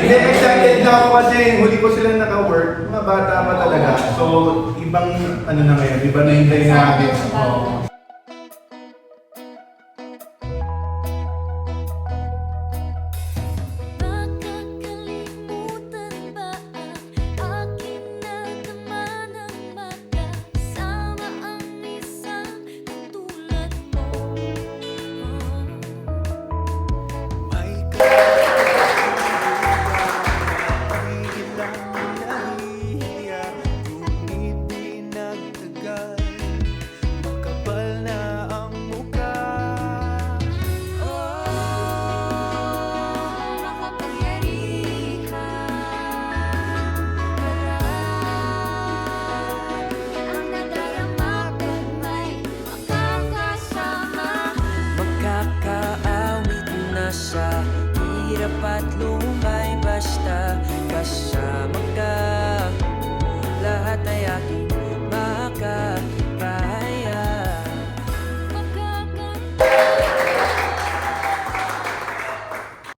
Hindi, excited na ako kasi huli ko silang naka-work. Mga bata pa talaga. So, ibang ano na ngayon, iba na yung dynamics. Oh. Hirap at lumay basta